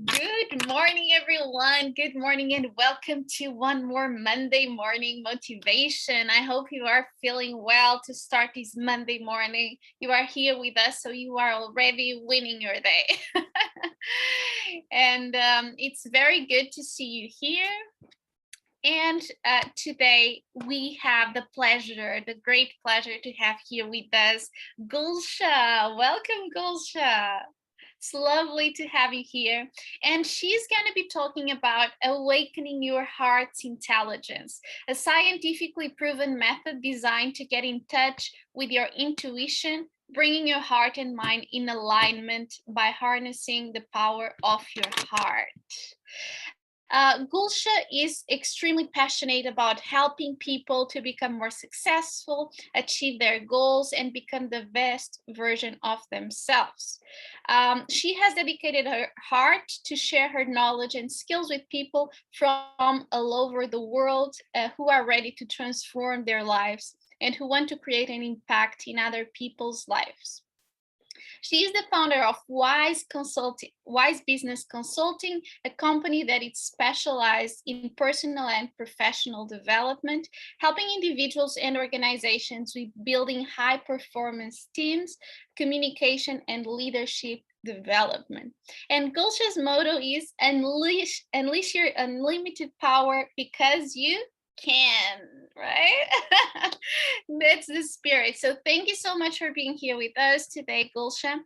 Good morning, everyone. Good morning, and welcome to one more Monday morning motivation. I hope you are feeling well to start this Monday morning. You are here with us, so you are already winning your day. And it's very good to see you here. And today we have the great pleasure to have here with us Gülshan. Welcome, Gülshan. It's lovely to have you here. And she's going to be talking about awakening your heart's intelligence, a scientifically proven method designed to get in touch with your intuition, bringing your heart and mind in alignment by harnessing the power of your heart. Gulsha is extremely passionate about helping people to become more successful, achieve their goals, and become the best version of themselves. She has dedicated her heart to share her knowledge and skills with people from all over the world who are ready to transform their lives and who want to create an impact in other people's lives. She is the founder of Wise Business Consulting, a company that is specialized in personal and professional development, helping individuals and organizations with building high performance teams, communication, and leadership development. And Gulsha's motto is unleash your unlimited power because you can, right? That's the spirit. So thank you so much for being here with us today, Gulshan.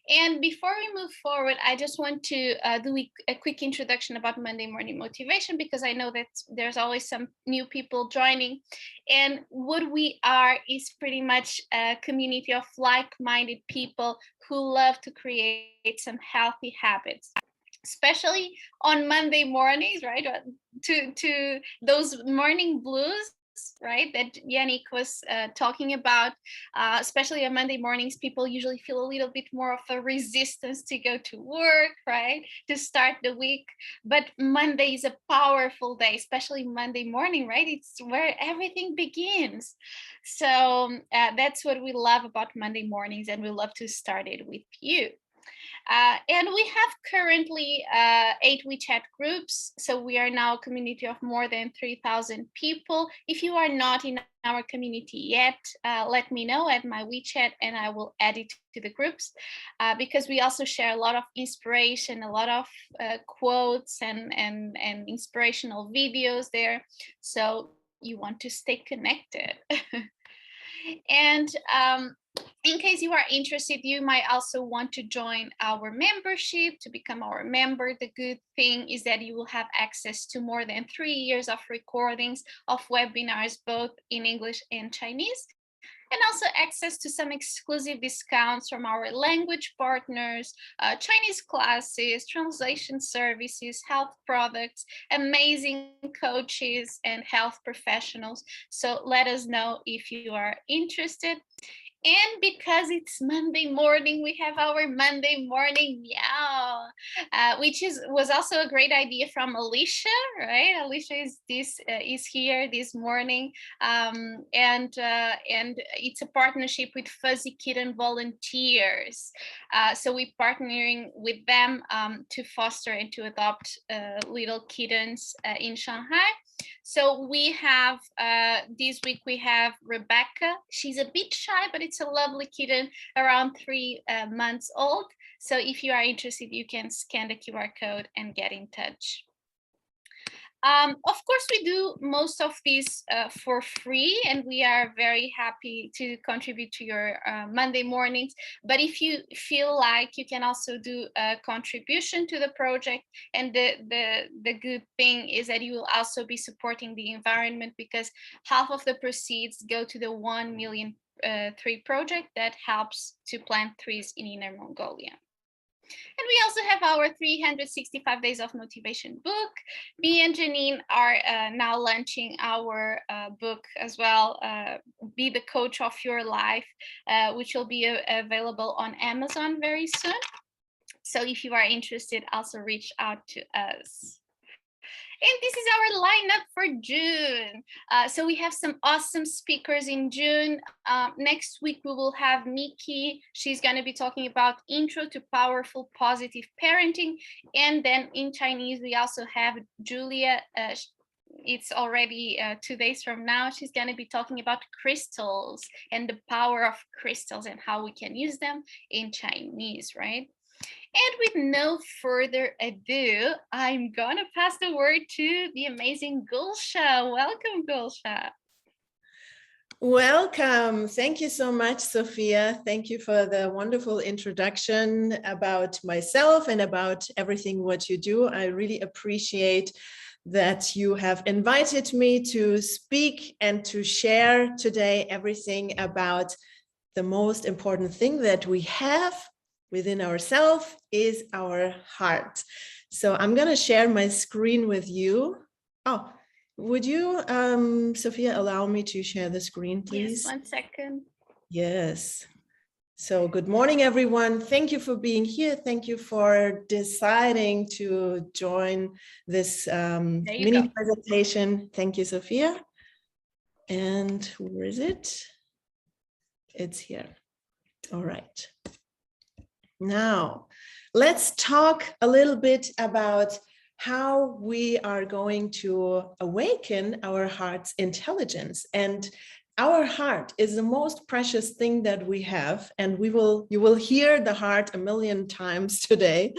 And before we move forward, I just want to do a quick introduction about Monday Morning Motivation, because I know that there's always some new people joining. And what we are is pretty much a community of like-minded people who love to create some healthy habits, especially on Monday mornings, right? To those morning blues, right? That Yannick was talking about. Especially on Monday mornings, people usually feel a little bit more of a resistance to go to work, right? To start the week. But Monday is a powerful day, especially Monday morning, right? It's where everything begins. So that's what we love about Monday mornings, and we love to start it with you. And we have currently 8 WeChat groups. So we are now a community of more than 3,000 people. If you are not in our community yet, let me know at my WeChat and I will add it to the groups, because we also share a lot of inspiration, a lot of quotes and inspirational videos there. So you want to stay connected. And in case you are interested, you might also want to join our membership to become our member. The good thing is that you will have access to more than 3 years of recordings of webinars, both in English and Chinese, and also access to some exclusive discounts from our language partners, Chinese classes, translation services, health products, amazing coaches, and health professionals. So let us know if you are interested. And because it's Monday morning, we have our Monday morning meow, which was also a great idea from Alicia, right? Alicia is here this morning, and it's a partnership with Fuzzy Kitten Volunteers. So we're partnering with them to foster and to adopt little kittens in Shanghai. So we have this week we have Rebecca. She's a bit shy, but it's a lovely kitten, around 3 months old. So if you are interested, you can scan the QR code and get in touch. Of course, we do most of these for free, and we are very happy to contribute to your Monday mornings. But if you feel like, you can also do a contribution to the project. And the good thing is that you will also be supporting the environment, because half of the proceeds go to the 1 million tree project that helps to plant trees in Inner Mongolia. And we also have our 365 Days of Motivation book. Me and Janine are now launching our book as well, Be the Coach of Your Life, which will be available on Amazon very soon. So if you are interested, also reach out to us. And this is our lineup for June. So we have some awesome speakers in June. Next week, we will have Nikki. She's going to be talking about Intro to Powerful Positive Parenting. And then in Chinese, we also have Julia. It's already 2 days from now. She's going to be talking about crystals and the power of crystals and how we can use them in Chinese, right? And with no further ado, I'm gonna pass the word to the amazing Gülshan. Welcome, Gülshan. Welcome. Thank you so much, Sophia. Thank you for the wonderful introduction about myself and about everything what you do. I really appreciate that you have invited me to speak and to share today everything about the most important thing that we have within ourselves is our heart. So I'm going to share my screen with you. Oh, would you, Sophia, allow me to share the screen, please? Yes, 1 second. Yes. So good morning, everyone. Thank you for being here. Thank you for deciding to join this mini presentation. Thank you, Sophia. And where is it? It's here. All right. Now, let's talk a little bit about how we are going to awaken our heart's intelligence. And our heart is the most precious thing that we have, and you will hear the heart a million times today.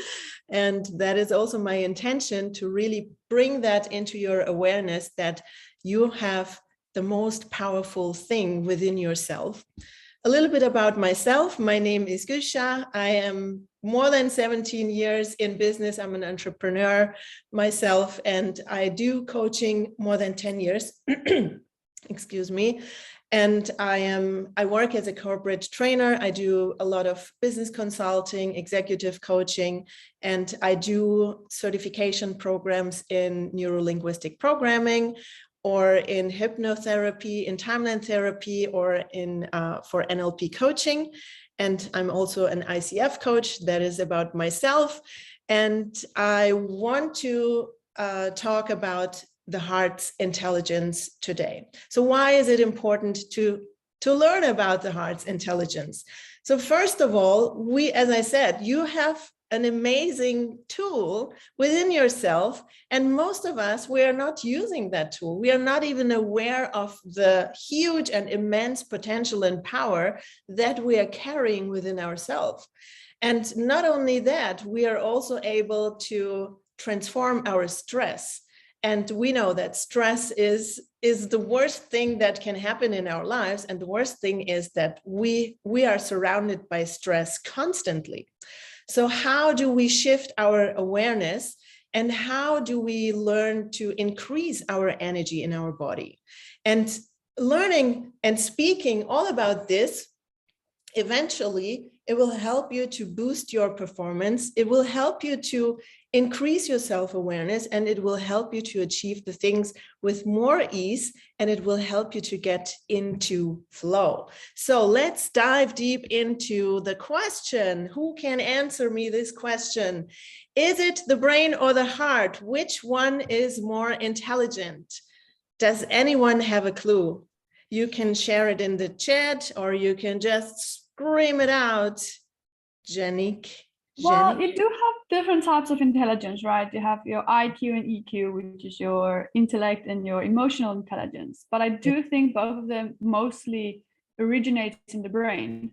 And that is also my intention, to really bring that into your awareness, that you have the most powerful thing within yourself. A little bit about myself. My name is Gülshan. I am more than 17 years in business. I'm an entrepreneur myself, and I do coaching more than 10 years. Excuse me. And I work as a corporate trainer. I do a lot of business consulting, executive coaching, and I do certification programs in neuro-linguistic programming, or in hypnotherapy, in timeline therapy, or in for NLP coaching. And I'm also an ICF coach. That is about myself. And I want to talk about the heart's intelligence today. So why is it important to learn about the heart's intelligence? So first of all, as I said, you have an amazing tool within yourself, and most of us, we are not using that tool. We are not even aware of the huge and immense potential and power that we are carrying within ourselves. And not only that, we are also able to transform our stress. And we know that stress is the worst thing that can happen in our lives. And the worst thing is that we are surrounded by stress constantly. So how do we shift our awareness, and how do we learn to increase our energy in our body? And learning and speaking all about this, eventually it will help you to boost your performance. It will help you to increase your self-awareness, and it will help you to achieve the things with more ease, and it will help you to get into flow. So let's dive deep into the question. Who can answer me this question? Is it the brain or the heart? Which one is more intelligent? Does anyone have a clue? You can share it in the chat, or you can just scream it out. Janik. Well, you do have different types of intelligence, right? You have your IQ and EQ, which is your intellect and your emotional intelligence. But I do think both of them mostly originate in the brain.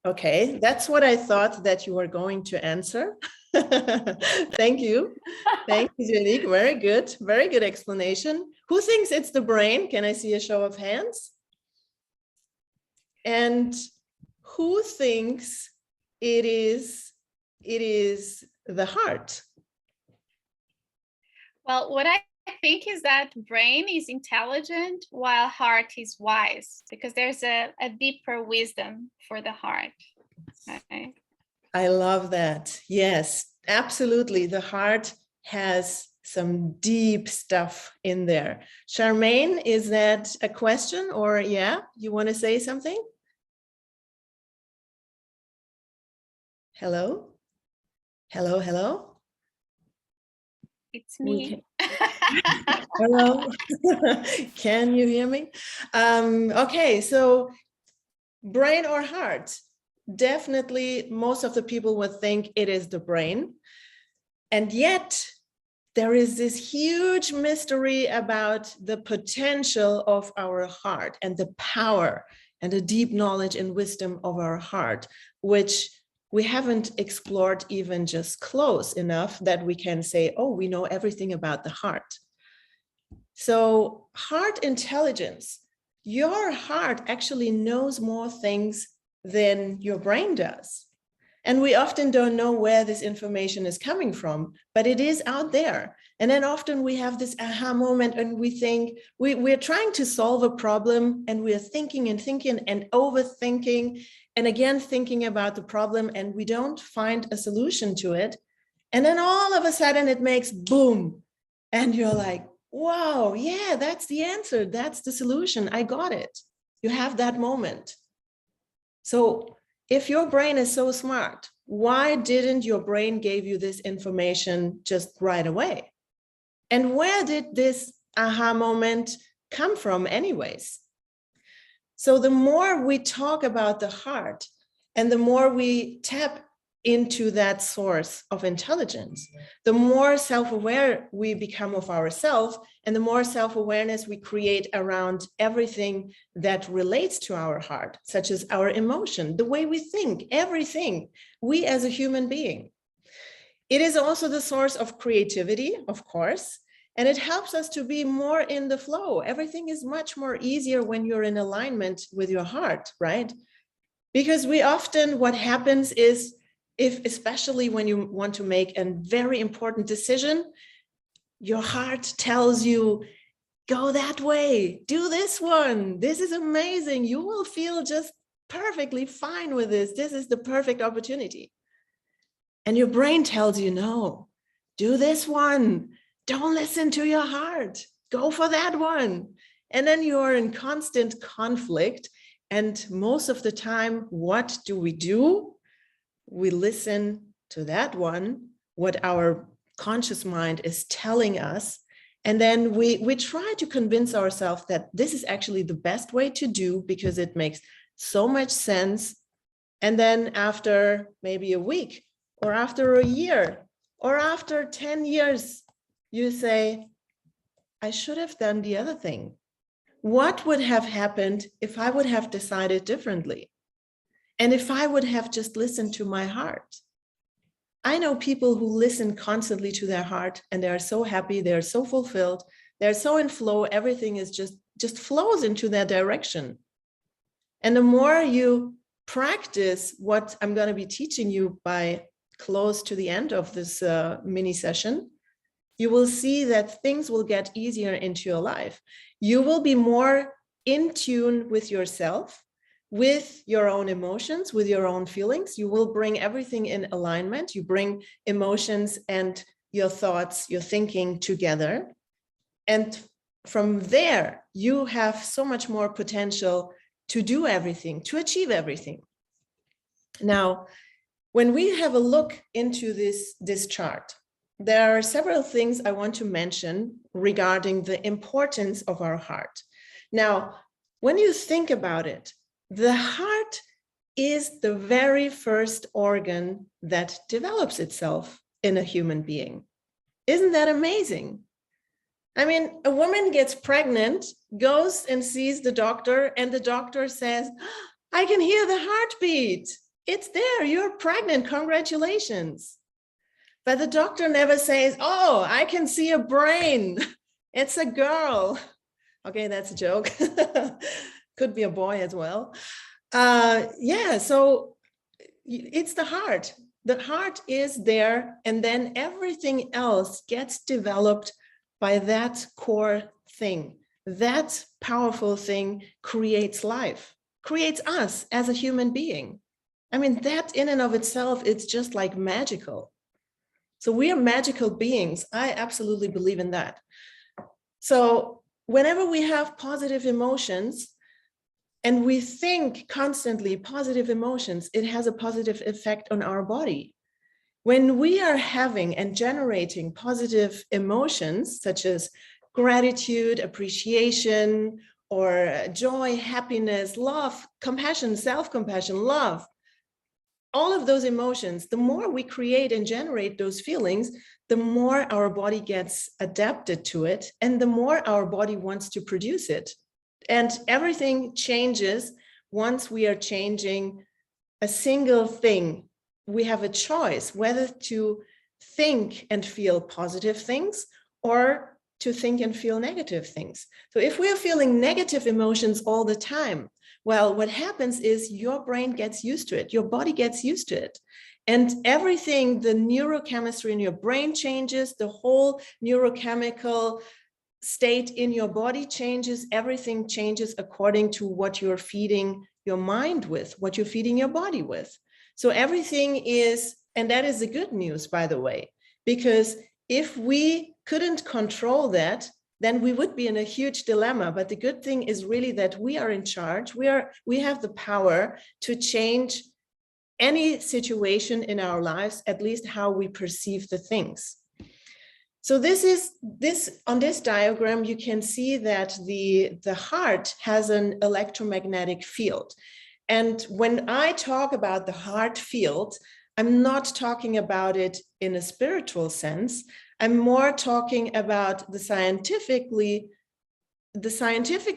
Okay, that's what I thought that you were going to answer. Thank you. Thank you, Janik. Very good. Very good explanation. Who thinks it's the brain? Can I see a show of hands? And who thinks it is the heart? Well, what I think is that brain is intelligent while heart is wise, because there's a deeper wisdom for the heart. Okay. I love that. Yes, absolutely. The heart has some deep stuff in there. Charmaine, is that a question, or yeah, you want to say something? Hello? Hello, hello? It's me. Hello. Can you hear me? Okay, so brain or heart? Definitely, most of the people would think it is the brain. And yet, there is this huge mystery about the potential of our heart and the power and the deep knowledge and wisdom of our heart, which we haven't explored even just close enough that we can say, oh, we know everything about the heart. So heart intelligence, your heart actually knows more things than your brain does. And we often don't know where this information is coming from, but it is out there. And then often we have this aha moment and we think we're trying to solve a problem and we're thinking and thinking and overthinking and again thinking about the problem and we don't find a solution to it. And then all of a sudden it makes boom. And you're like, wow, yeah, that's the answer. That's the solution. I got it. You have that moment. So if your brain is so smart, why didn't your brain give you this information just right away? And where did this aha moment come from anyways? So the more we talk about the heart and the more we tap into that source of intelligence, the more self-aware we become of ourselves and the more self-awareness we create around everything that relates to our heart, such as our emotion, the way we think, everything, we as a human being. It is also the source of creativity, of course, and it helps us to be more in the flow. Everything is much more easier when you're in alignment with your heart, right? Because we often, what happens is, especially when you want to make a very important decision, your heart tells you, go that way, do this one. This is amazing. You will feel just perfectly fine with this. This is the perfect opportunity. And your brain tells you, no, do this one. Don't listen to your heart. Go for that one. And then you're in constant conflict. And most of the time, what do? We listen to that one, what our conscious mind is telling us. And then we try to convince ourselves that this is actually the best way to do because it makes so much sense. And then after maybe a week or after a year or after 10 years, you say, I should have done the other thing. What would have happened if I would have decided differently? And if I would have just listened to my heart? I know people who listen constantly to their heart and they're so happy, they're so fulfilled, they're so in flow, everything is just flows into their direction. And the more you practice what I'm going to be teaching you by close to the end of this mini session, you will see that things will get easier into your life. You will be more in tune with yourself, with your own emotions, with your own feelings. You will bring everything in alignment. You bring emotions and your thoughts, your thinking together. And from there, you have so much more potential to do everything, to achieve everything. Now, when we have a look into this chart, there are several things I want to mention regarding the importance of our heart. Now, when you think about it, the heart is the very first organ that develops itself in a human being. Isn't that amazing? I mean, a woman gets pregnant, goes and sees the doctor, and the doctor says, I can hear the heartbeat. It's there, you're pregnant, congratulations. But the doctor never says, oh, I can see a brain. It's a girl. Okay, that's a joke. Could be a boy as well. Yeah, so it's the heart. The heart is there, and then everything else gets developed by that core thing. That powerful thing creates life, creates us as a human being. I mean, that in and of itself, it's just like magical. So we are magical beings. I absolutely believe in that. So whenever we have positive emotions and we think constantly positive emotions, it has a positive effect on our body. When we are having and generating positive emotions, such as gratitude, appreciation, or joy, happiness, love, compassion, self-compassion, love, all of those emotions, the more we create and generate those feelings, the more our body gets adapted to it, and the more our body wants to produce it. And everything changes once we are changing a single thing. We have a choice whether to think and feel positive things or to think and feel negative things. So if we are feeling negative emotions all the time, well, what happens is your brain gets used to it, your body gets used to it. And everything, the neurochemistry in your brain changes, the whole neurochemical state in your body changes, everything changes according to what you're feeding your mind with, what you're feeding your body with. So everything is, and that is the good news, by the way, because if we couldn't control that, then we would be in a huge dilemma. But the good thing is really that we are in charge. We have the power to change any situation in our lives, at least how we perceive the things. So on this diagram, you can see that the heart has an electromagnetic field. And when I talk about the heart field, I'm not talking about it in a spiritual sense. I'm more talking about the scientific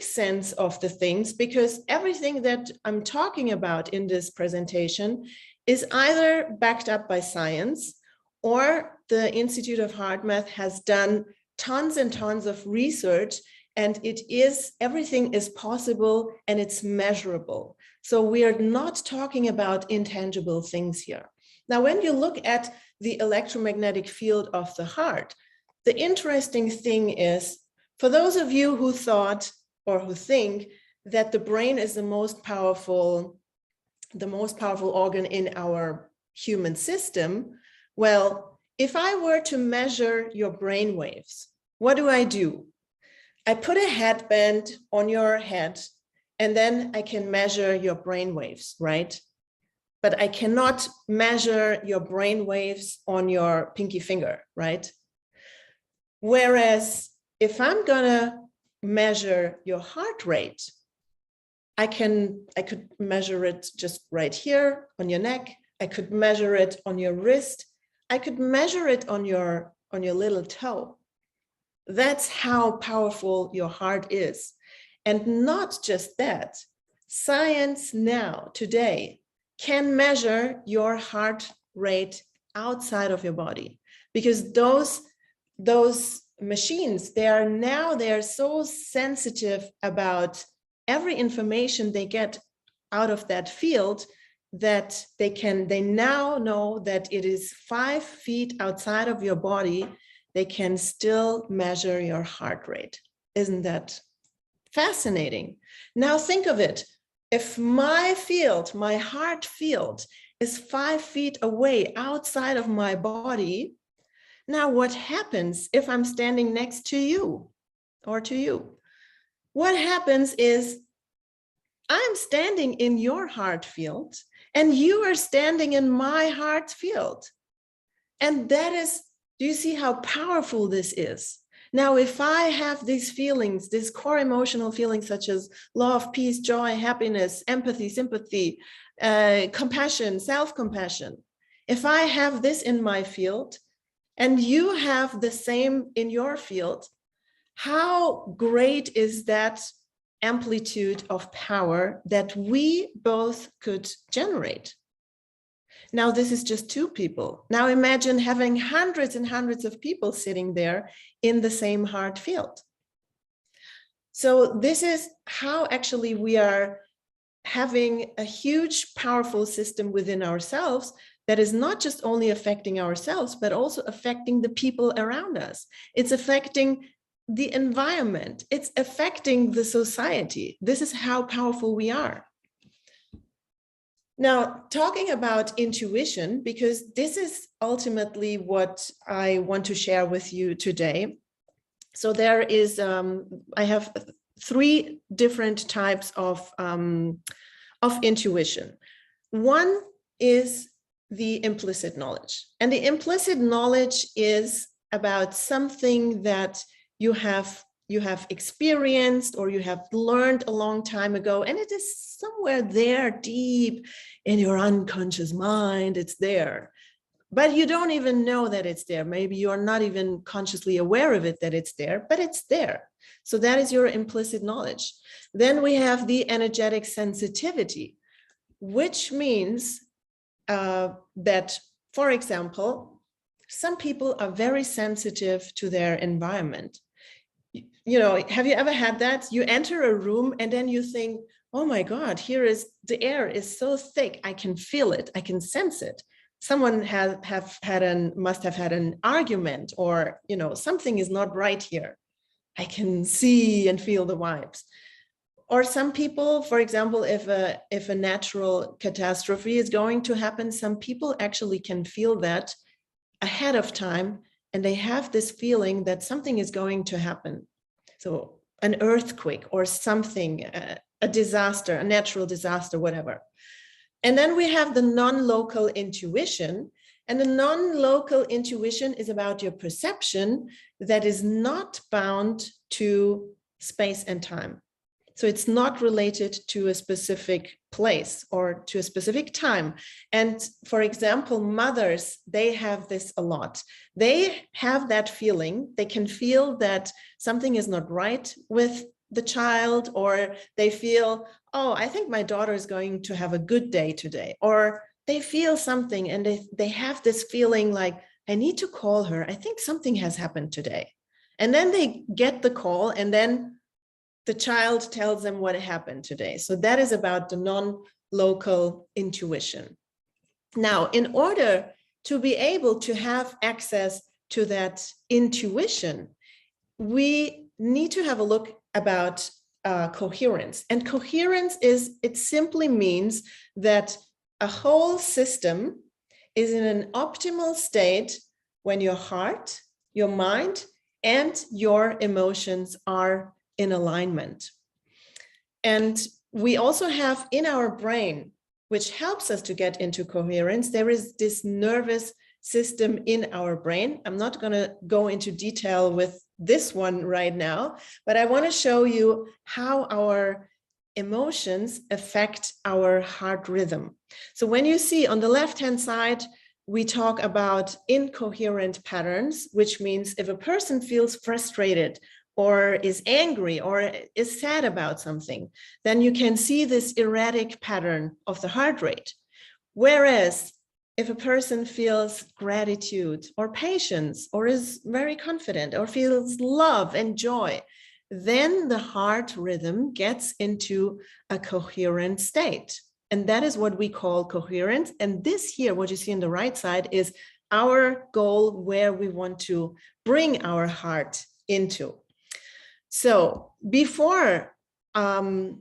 sense of the things, because everything that I'm talking about in this presentation is either backed up by science, or the Institute of Heart Math has done tons and tons of research, and everything is possible and it's measurable. So we are not talking about intangible things here. Now, when you look at the electromagnetic field of the heart, the interesting thing is, for those of you who thought or who think that the brain is the most powerful organ in our human system, well, if I were to measure your brain waves, what do? I put a headband on your head, and then I can measure your brain waves, right? But I cannot measure your brain waves on your pinky finger, right? Whereas if I'm gonna measure your heart rate, I could measure it just right here on your neck. I could measure it on your wrist. I could measure it on your little toe. That's how powerful your heart is. And not just that, science now, today, can measure your heart rate outside of your body, because those machines, they are so sensitive about every information they get out of that field, that they now know that it is 5 feet outside of your body, they can still measure your heart rate. Isn't that fascinating? Now think of it. If my heart field is 5 feet away outside of my body, now what happens if I'm standing next to you or to you? What happens is I'm standing in your heart field and you are standing in my heart field. And that is, do you see how powerful this is? Now, if I have these feelings, these core emotional feelings such as love, peace, joy, happiness, empathy, sympathy, compassion, self-compassion, if I have this in my field and you have the same in your field, how great is that amplitude of power that we both could generate? Now, this is just 2 people. Now imagine having hundreds and hundreds of people sitting there in the same heart field. So this is how actually we are having a huge, powerful system within ourselves that is not just only affecting ourselves, but also affecting the people around us. It's affecting the environment. It's affecting the society. This is how powerful we are. Now, talking about intuition, because this is ultimately what I want to share with you today. So there is, I have 3 different types of intuition. One is the implicit knowledge. And the implicit knowledge is about something that you have experienced or you have learned a long time ago, and it is somewhere there deep in your unconscious mind. It's there, but you don't even know that it's there. Maybe you're not even consciously aware of it, that it's there, but it's there. So that is your implicit knowledge. Then we have the energetic sensitivity, which means that, for example, some people are very sensitive to their environment. You know, have you ever had that? You enter a room and then you think, oh my God, here is, the air is so thick, I can feel it, I can sense it. Someone must have had an argument, or, you know, something is not right here. I can see and feel the vibes. Or some people, for example, if a natural catastrophe is going to happen, some people actually can feel that ahead of time, and they have this feeling that something is going to happen. So an earthquake or something, a disaster, a natural disaster, whatever. And then we have the non-local intuition. And the non-local intuition is about your perception that is not bound to space and time. So it's not related to a specific place or to a specific time. And for example, mothers, they have this a lot. They have that feeling. They can feel that something is not right with the child, or they feel, oh, I think my daughter is going to have a good day today. Or they feel something and they have this feeling like, I need to call her. I think something has happened today. And then they get the call, and then the child tells them what happened today. So that is about the non-local intuition. Now, in order to be able to have access to that intuition, we need to have a look about coherence. And coherence is, it simply means that a whole system is in an optimal state when your heart, your mind, and your emotions are in alignment. And we also have in our brain, which helps us to get into coherence, there is this nervous system in our brain. I'm not going to go into detail with this one right now, but I want to show you how our emotions affect our heart rhythm. So when you see on the left-hand side, we talk about incoherent patterns, which means if a person feels frustrated or is angry or is sad about something, then you can see this erratic pattern of the heart rate. Whereas if a person feels gratitude or patience or is very confident or feels love and joy, then the heart rhythm gets into a coherent state. And that is what we call coherence. And this here, what you see on the right side, is our goal, where we want to bring our heart into. So before I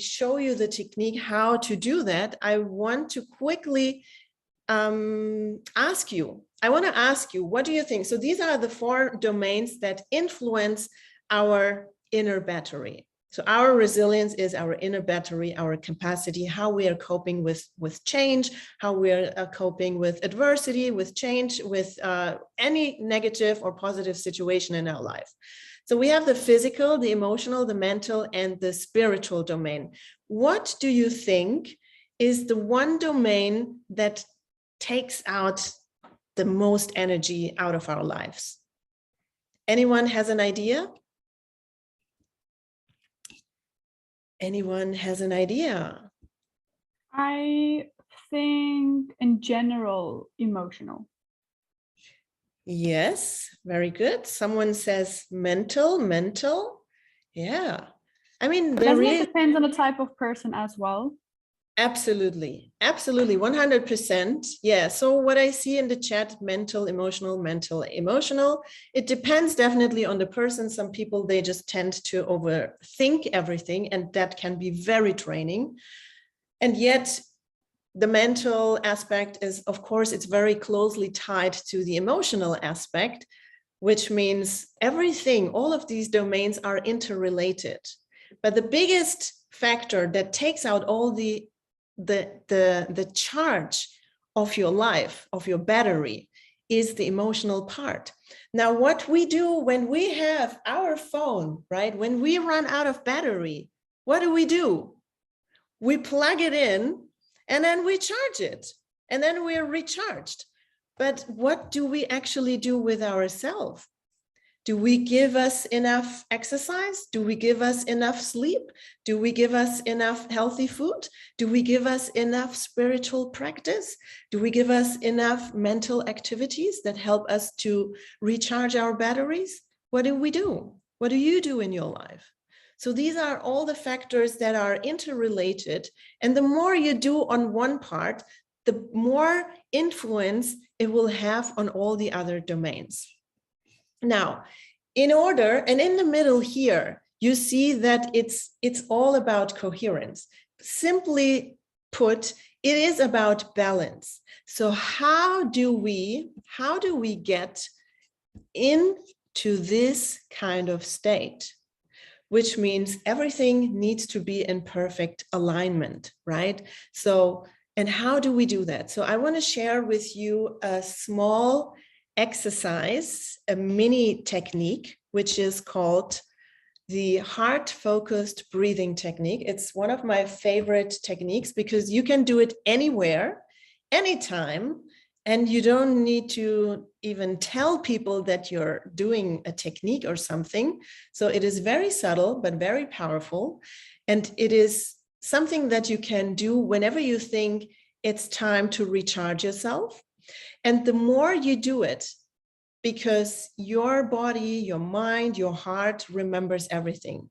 show you the technique how to do that, I want to quickly ask you, what do you think? So these are the 4 domains that influence our inner battery. So our resilience is our inner battery, our capacity, how we are coping with change, how we are coping with adversity, with change, with any negative or positive situation in our life. So we have the physical, the emotional, the mental, and the spiritual domain. What do you think is the one domain that takes out the most energy out of our lives? Anyone has an idea? Anyone has an idea? I think in general, emotional. Yes, very good. Someone says mental. Yeah. I mean, Doesn't it depend on the type of person as well? Absolutely, 100%. Yeah. So what I see in the chat, mental, emotional, it depends definitely on the person. Some people, they just tend to overthink everything, and that can be very draining. And yet the mental aspect is, of course, it's very closely tied to the emotional aspect, which means everything, all of these domains are interrelated. But the biggest factor that takes out all the the charge of your life, of your battery, is the emotional part. Now, what we do when we have our phone, right? When we run out of battery, what do? We plug it in and then we charge it and then we're recharged. But what do we actually do with ourselves? Do we give us enough exercise? Do we give us enough sleep? Do we give us enough healthy food? Do we give us enough spiritual practice? Do we give us enough mental activities that help us to recharge our batteries? What do we do? What do you do in your life? So these are all the factors that are interrelated. And the more you do on one part, the more influence it will have on all the other domains. Now, in order, and in the middle here, you see that it's all about coherence. Simply put, it is about balance. So how do we get into this kind of state? Which means everything needs to be in perfect alignment, right? So, and how do we do that? So I want to share with you a small exercise, a mini technique, which is called the heart-focused breathing technique. It's one of my favorite techniques because you can do it anywhere, anytime, and you don't need to even tell people that you're doing a technique or something. So it is very subtle, but very powerful. And it is something that you can do whenever you think it's time to recharge yourself. And the more you do it, because your body, your mind, your heart remembers everything.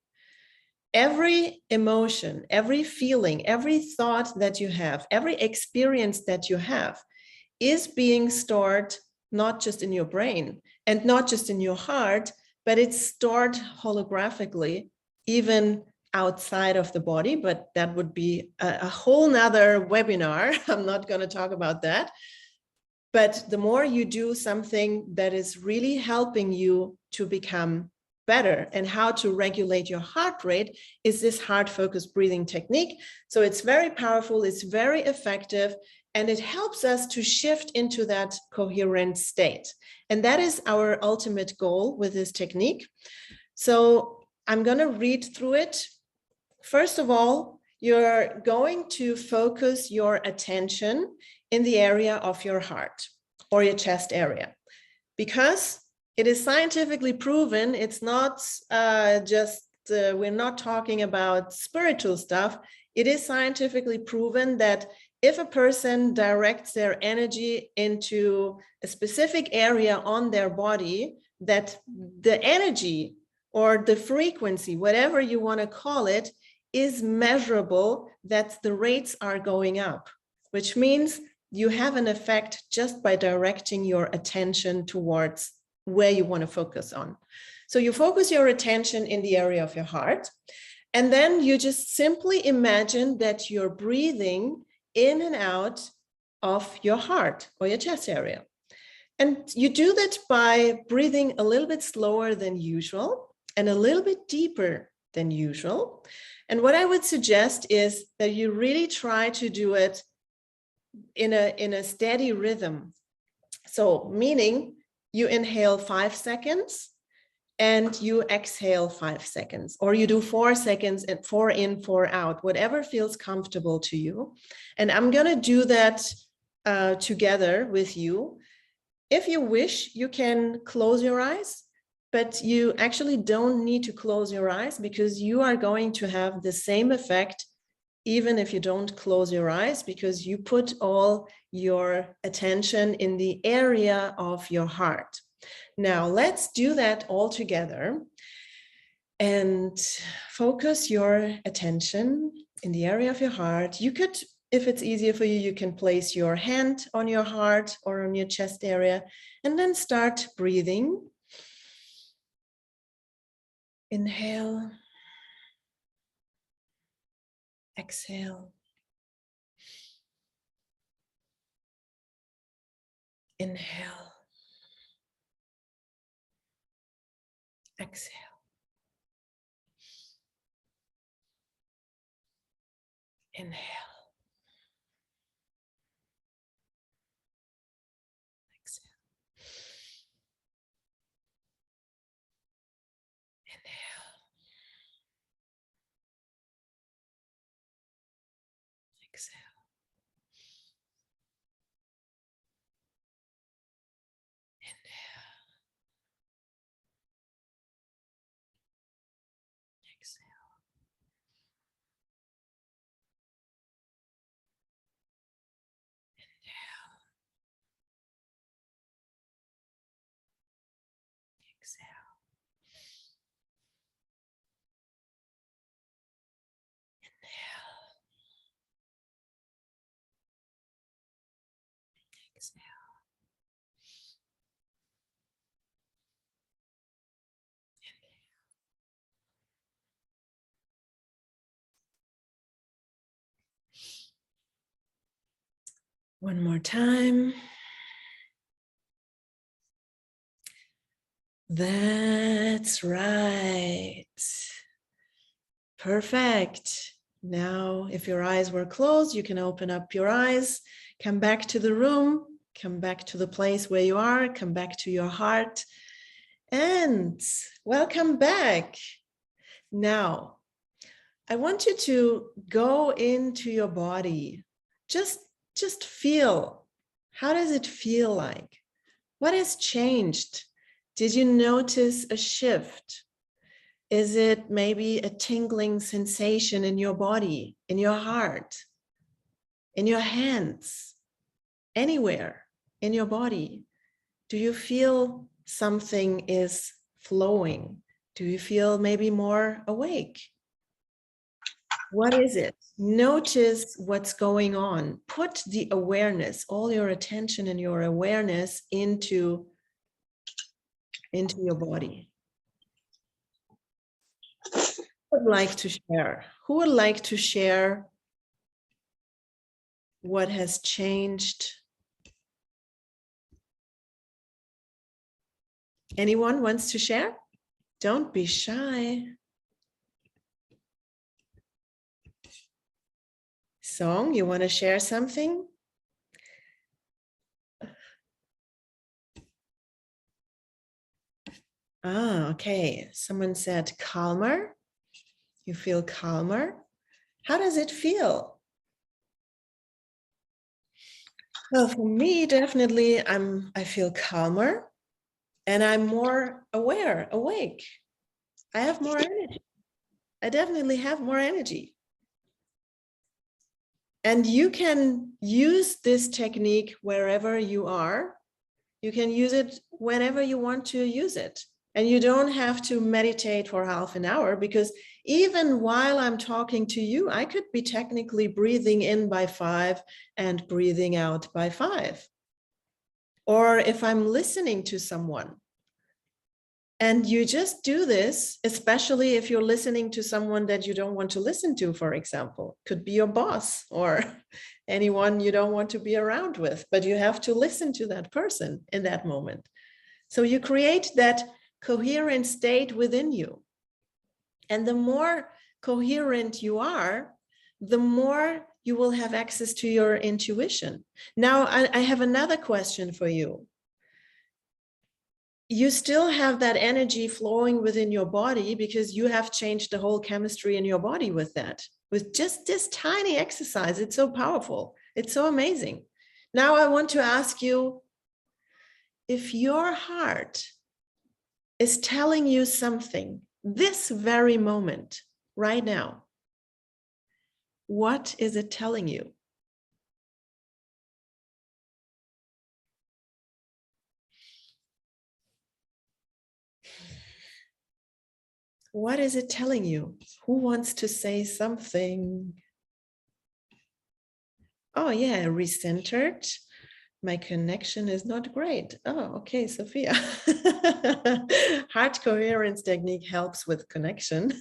Every emotion, every feeling, every thought that you have, every experience that you have is being stored not just in your brain and not just in your heart, but it's stored holographically, even outside of the body. But that would be a whole nother webinar. I'm not going to talk about that. But the more you do something that is really helping you to become better, and how to regulate your heart rate is this heart-focused breathing technique. So it's very powerful, it's very effective, and it helps us to shift into that coherent state. And that is our ultimate goal with this technique. So I'm going to read through it. First of all, you're going to focus your attention in the area of your heart or your chest area, because it is scientifically proven. It's not we're not talking about spiritual stuff. It is scientifically proven that if a person directs their energy into a specific area on their body, that the energy or the frequency, whatever you want to call it, is measurable, that the rates are going up, which means you have an effect just by directing your attention towards where you want to focus on. So you focus your attention in the area of your heart, and then you just simply imagine that you're breathing in and out of your heart or your chest area. And you do that by breathing a little bit slower than usual and a little bit deeper than usual. And what I would suggest is that you really try to do it in a steady rhythm. So meaning you inhale 5 seconds and you exhale 5 seconds, or you do 4 seconds and 4 in, 4 out, whatever feels comfortable to you. And I'm going to do that together with you. If you wish, you can close your eyes, but you actually don't need to close your eyes, because you are going to have the same effect even if you don't close your eyes, because you put all your attention in the area of your heart. Now let's do that all together and focus your attention in the area of your heart. You could, if it's easier for you, you can place your hand on your heart or on your chest area, and then start breathing. Inhale. Exhale. Inhale. Exhale. Inhale. Inhale. Exhale. Inhale. Exhale. Inhale. Exhale. Inhale. Exhale. One more time. That's right. Perfect. Now, if your eyes were closed, you can open up your eyes, come back to the room, come back to the place where you are, come back to your heart, and welcome back. Now, I want you to go into your body. Just feel. How does it feel like? What has changed? Did you notice a shift? Is it maybe a tingling sensation in your body, in your heart, in your hands, anywhere in your body? Do you feel something is flowing? Do you feel maybe more awake? What is it? Notice what's going on. Put the awareness, all your attention and your awareness into your body. Who would like to share? Who would like to share what has changed? Anyone wants to share? Don't be shy. Song, you want to share something? Ah, okay. Someone said calmer. You feel calmer. How does it feel? Well, for me, definitely, I feel calmer and I'm more aware, awake. I have more energy. I definitely have more energy. And you can use this technique wherever you are. You can use it whenever you want to use it. And you don't have to meditate for half an hour, because even while I'm talking to you, I could be technically breathing in by 5 and breathing out by 5. Or if I'm listening to someone, and you just do this, especially if you're listening to someone that you don't want to listen to, for example, could be your boss or anyone you don't want to be around with, but you have to listen to that person in that moment. So you create that coherent state within you. And the more coherent you are, the more you will have access to your intuition. Now, I have another question for you. You still have that energy flowing within your body because you have changed the whole chemistry in your body with that. With just this tiny exercise, it's so powerful. It's so amazing. Now I want to ask you, if your heart is telling you something this very moment, right now, what is it telling you? What is it telling you? Who wants to say something? Oh yeah, recentered. My connection is not great. Oh, okay, Sophia. Heart coherence technique helps with connection.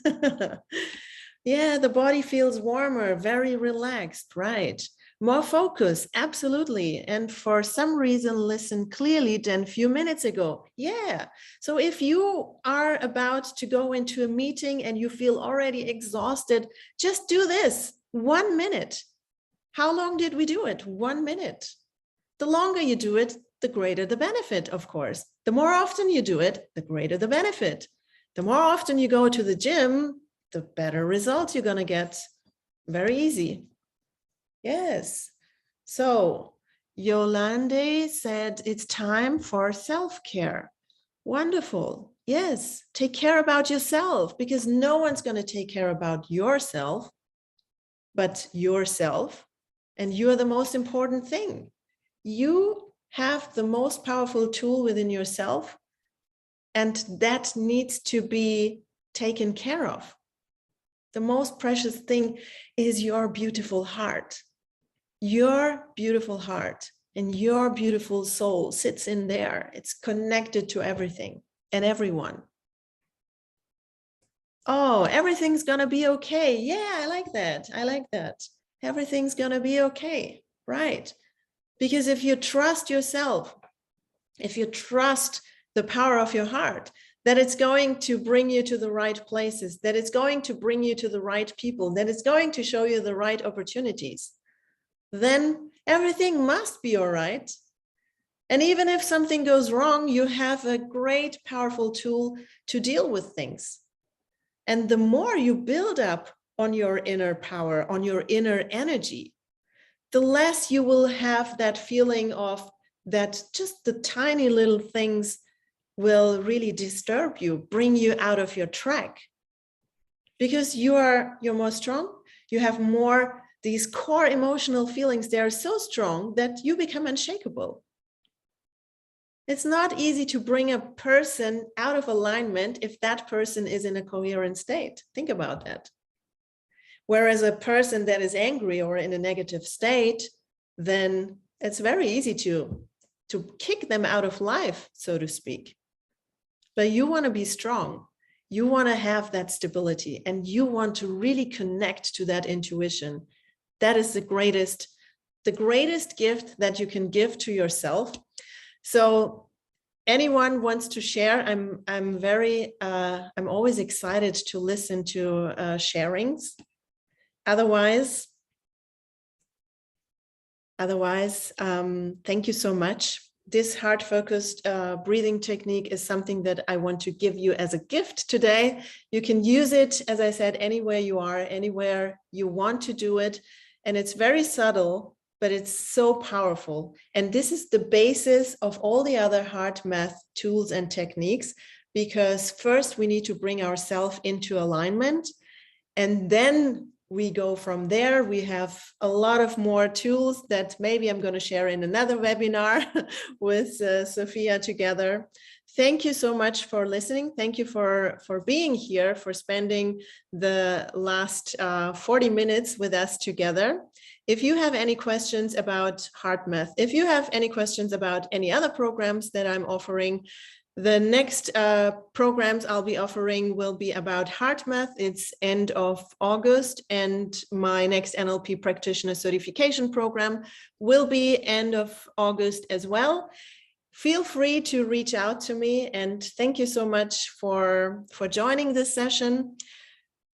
Yeah, the body feels warmer, very relaxed, right? More focus, absolutely. And for some reason, listen clearly than a few minutes ago. Yeah. So if you are about to go into a meeting and you feel already exhausted, just do this 1 minute. How long did we do it? 1 minute. The longer you do it, the greater the benefit, of course. The more often you do it, the greater the benefit. The more often you go to the gym, the better results you're going to get. Very easy. Yes. So Yolande said it's time for self-care. Wonderful. Yes. Take care about yourself, because no one's going to take care about yourself but yourself. And you're the most important thing. You have the most powerful tool within yourself, and that needs to be taken care of. The most precious thing is your beautiful heart. Your beautiful heart and your beautiful soul sits in there. It's connected to everything and everyone. Oh, everything's gonna be okay. Yeah, I like that. I like that. Everything's gonna be okay, right? Because if you trust yourself, if you trust the power of your heart, that it's going to bring you to the right places, that it's going to bring you to the right people, that it's going to show you the right opportunities, then everything must be all right. And even if something goes wrong, you have a great, powerful tool to deal with things. And the more you build up on your inner power, on your inner energy, the less you will have that feeling of that just the tiny little things will really disturb you, bring you out of your track. Because you're more strong, you have more, these core emotional feelings, they are so strong that you become unshakable. It's not easy to bring a person out of alignment if that person is in a coherent state. Think about that. Whereas a person that is angry or in a negative state, then it's very easy to kick them out of life, so to speak. But you want to be strong. You want to have that stability, and you want to really connect to that intuition. That is the greatest gift that you can give to yourself. So anyone wants to share, I'm always excited to listen to sharings. Otherwise, thank you so much. This heart-focused breathing technique is something that I want to give you as a gift today. You can use it, as I said, anywhere you are, anywhere you want to do it. And it's very subtle, but it's so powerful. And this is the basis of all the other heart math tools and techniques, because first we need to bring ourselves into alignment, and then we go from there. We have a lot of more tools that maybe I'm going to share in another webinar with Sophia together. Thank you so much for listening. Thank you for being here, for spending the last 40 minutes with us together. If you have any questions about heart math, if you have any questions about any other programs that I'm offering, the next programs I'll be offering will be about heart math. It's end of August, and my next NLP practitioner certification program will be end of August as well. Feel free to reach out to me, and thank you so much for joining this session.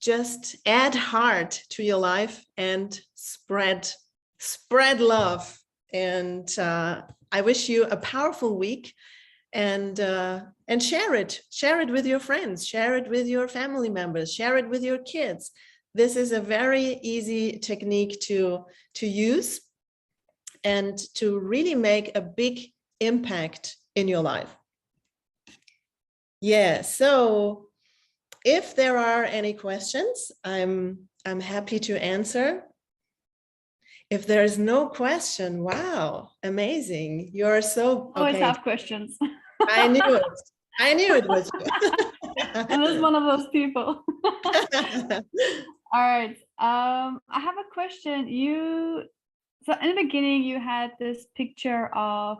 Just add heart to your life and spread love. And I wish you a powerful week. And share it with your friends, share it with your family members, share it with your kids. This is a very easy technique to use and to really make a big impact in your life. Yeah, so if there are any questions, I'm happy to answer. If there's no question, wow, amazing. You're so Always have questions. I knew it. I knew it was you. I'm just one of those people. All right. I have a question. So in the beginning, you had this picture of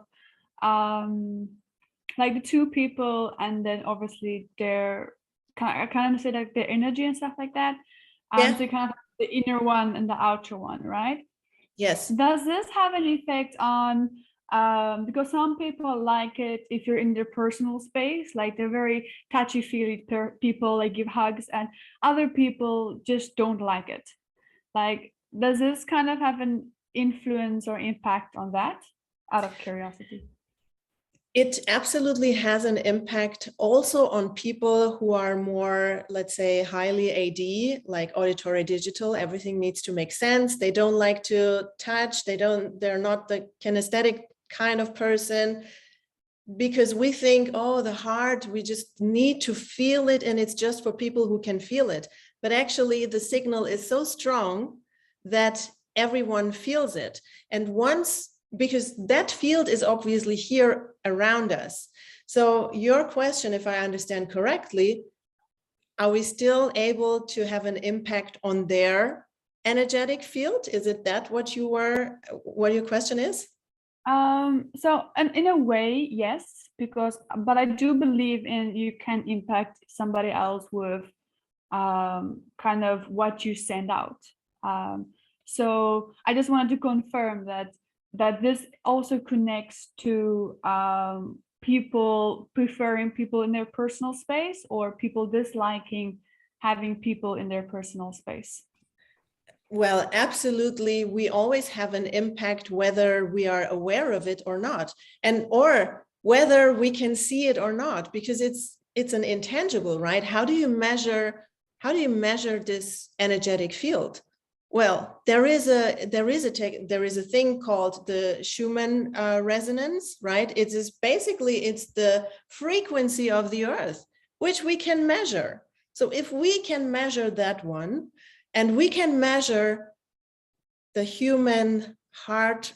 like the two people, and then obviously their kind of say like their energy and stuff like that. Yeah. So kind of the inner one and the outer one, right? Yes. Does this have an effect on because some people like it if you're in their personal space, like they're very touchy-feely people, like give hugs, and other people just don't like it. Like, does this kind of have an influence or impact on that, out of curiosity? It absolutely has an impact also on people who are more, let's say, highly AD, like auditory digital. Everything needs to make sense. They don't like to touch. They're not the kinesthetic kind of person, because we think, oh, the heart, we just need to feel it, and it's just for people who can feel it. But actually, the signal is so strong that everyone feels it. And once, because that field is obviously here around us. So your question, if I understand correctly, are we still able to have an impact on their energetic field? Is it that what your question is? So, and in a way, yes, but I do believe in you can impact somebody else with kind of what you send out. So I just wanted to confirm that this also connects to people preferring people in their personal space, or people disliking having people in their personal space. Well, absolutely. We always have an impact, whether we are aware of it or not, and or whether we can see it or not, because it's an intangible, right? How do you measure this energetic field? Well, there is a thing called the Schumann resonance, right? It's the frequency of the earth, which we can measure. So if we can measure that one, and we can measure the human heart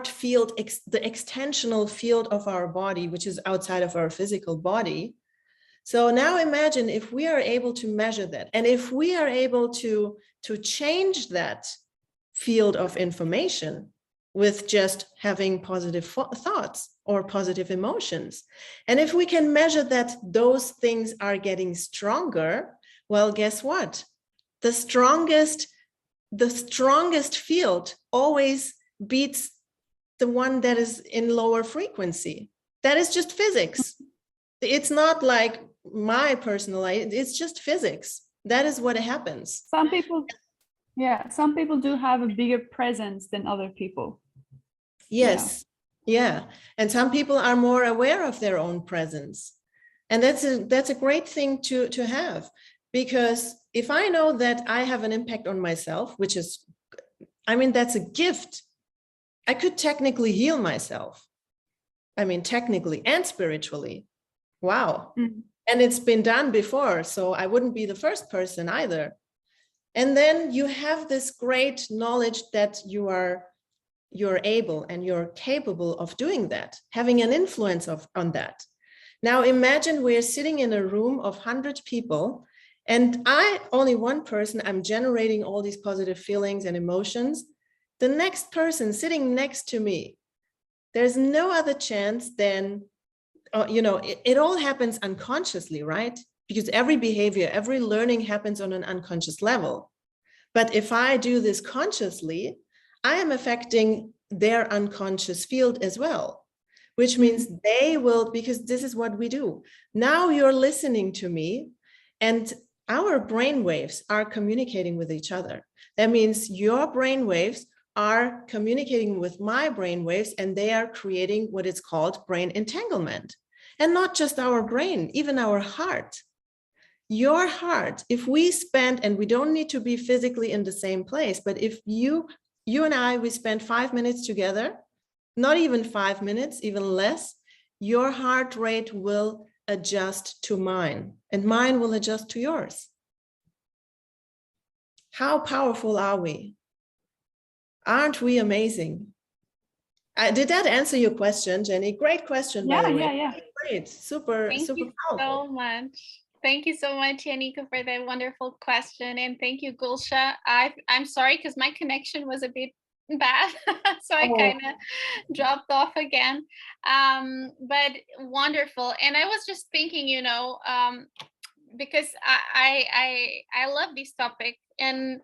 field, the extensional field of our body, which is outside of our physical body. So now imagine if we are able to measure that, and if we are able to change that field of information with just having positive thoughts or positive emotions. And if we can measure that those things are getting stronger, well, guess what? The strongest field always beats the one that is in lower frequency. That is just physics. It's not like my personal, it's just physics. That is what happens. Some people do have a bigger presence than other people. Yes. Yeah. And some people are more aware of their own presence. And that's a great thing to have. Because if I know that I have an impact on myself, which is, that's a gift. I could technically heal myself. Technically and spiritually. Wow. Mm-hmm. And it's been done before, so I wouldn't be the first person either. And then you have this great knowledge that you're able and you're capable of doing that, having an influence on that. Now imagine we're sitting in a room of 100 people, and only one person, I'm generating all these positive feelings and emotions. The next person sitting next to me, there's no other chance than, it all happens unconsciously, right? Because every behavior, every learning happens on an unconscious level. But if I do this consciously, I am affecting their unconscious field as well, which means they will, because this is what we do. Now you're listening to me, and our brain waves are communicating with each other. That means your brain waves are communicating with my brain waves, and they are creating what is called brain entanglement. And not just our brain, even our heart. Your heart, if we spend, and we don't need to be physically in the same place, but if you and I, we spend 5 minutes together, not even 5 minutes, even less, your heart rate will adjust to mine, and mine will adjust to yours. How powerful are we? Aren't we amazing? Did that answer your question, Jenny? Great question, by the way. Yeah. Great, super Thank you powerful. So much. Thank you so much, Janika, for that wonderful question. And thank you, Gülshan. I'm sorry, because my connection was a bit bad. So I kind of dropped off again. But wonderful. And I was just thinking, because I love this topic. And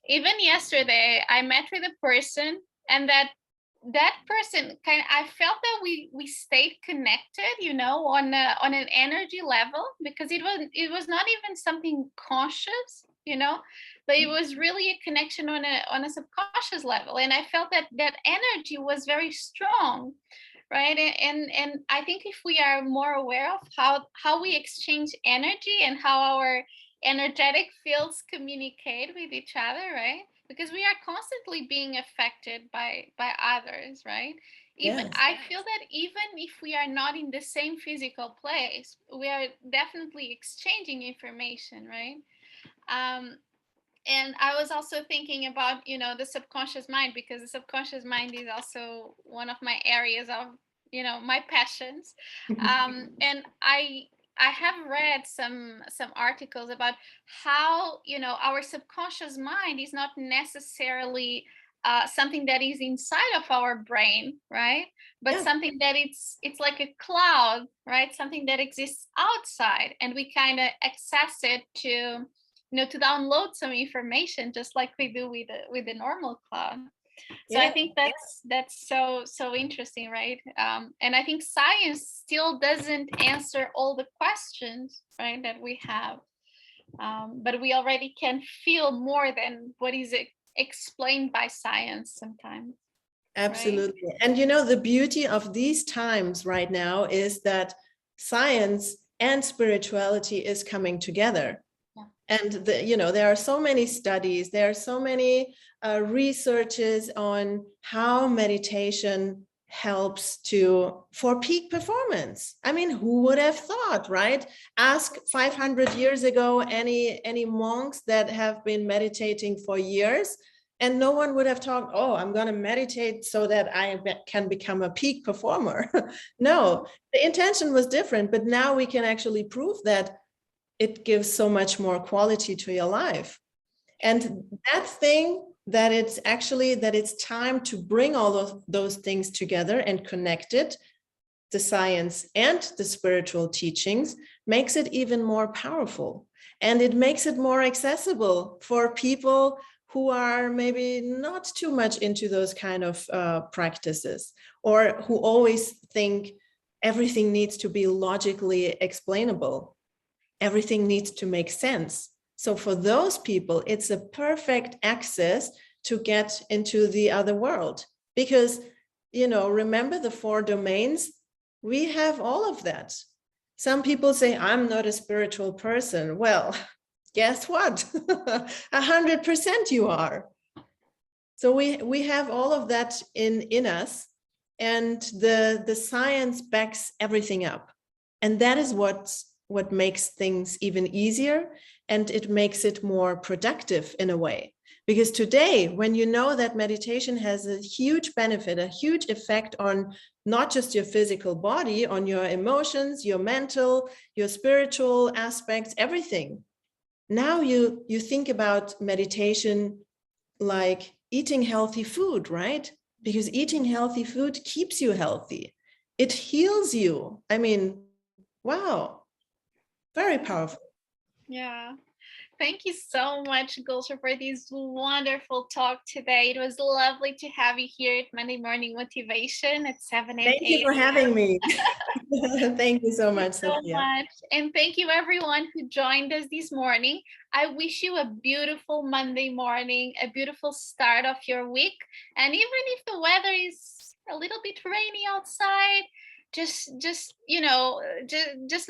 even yesterday, I met with a person, and that person I felt that we stayed connected, on an energy level, because it was not even something conscious, but it was really a connection on a subconscious level. And I felt that energy was very strong, right? And I think if we are more aware of how we exchange energy and how our energetic fields communicate with each other, right? Because we are constantly being affected by others, right? Even Yes. I feel that even if we are not in the same physical place, we are definitely exchanging information, right? And I was also thinking about, the subconscious mind, because the subconscious mind is also one of my areas of, my passions. And I have read some articles about how, our subconscious mind is not necessarily something that is inside of our brain, right? But Yeah. something that it's like a cloud, right? Something that exists outside, and we kind of access it to download some information, just like we do with the normal cloud. So I think that's so interesting, right? And I think science still doesn't answer all the questions, right, that we have, but we already can feel more than what is explained by science sometimes. Absolutely. Right? And the beauty of these times right now is that science and spirituality is coming together. And there are so many studies, there are so many researches on how meditation helps for peak performance. I mean, who would have thought, right? Ask 500 years ago any monks that have been meditating for years, and no one would have thought, oh, I'm going to meditate so that I can become a peak performer. No, the intention was different, but now we can actually prove that it gives so much more quality to your life. And that thing that it's time to bring all of those things together and connect it, the science and the spiritual teachings, makes it even more powerful. And it makes it more accessible for people who are maybe not too much into those kind of practices, or who always think everything needs to be logically explainable. Everything needs to make sense. So for those people, it's a perfect access to get into the other world. Because, remember the 4 domains? We have all of that. Some people say, I'm not a spiritual person. Well, guess what? 100% you are. So we have all of that in us, and the science backs everything up. And that is what makes things even easier, and it makes it more productive in a way. Because today, when you know that meditation has a huge benefit, a huge effect on not just your physical body, on your emotions, your mental, your spiritual aspects, everything. Now you think about meditation like eating healthy food, right? Because eating healthy food keeps you healthy. It heals you. I mean, wow. Very powerful. Yeah. Thank you so much, Gülshan, for this wonderful talk today. It was lovely to have you here at Monday Morning Motivation at 7 a.m. Thank you for having me. Thank you so much, so Sophia. much. And thank you everyone who joined us this morning. I wish you a beautiful Monday morning, a beautiful start of your week. And even if the weather is a little bit rainy outside, just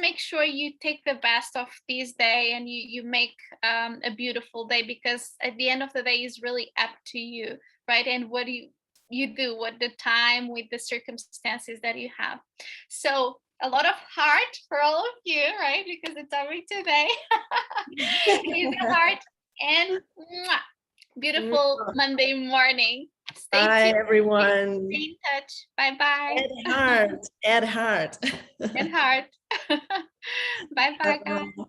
make sure you take the best of this day, and you make a beautiful day, because at the end of the day is really up to you, right? And what you do with the time, with the circumstances that you have. So a lot of heart for all of you, right? Because it's every today. Easy heart and beautiful Monday morning. Stay Bye, tuned. everyone. Stay in touch. Bye-bye. Add heart. Add heart. And heart. Bye-bye, guys.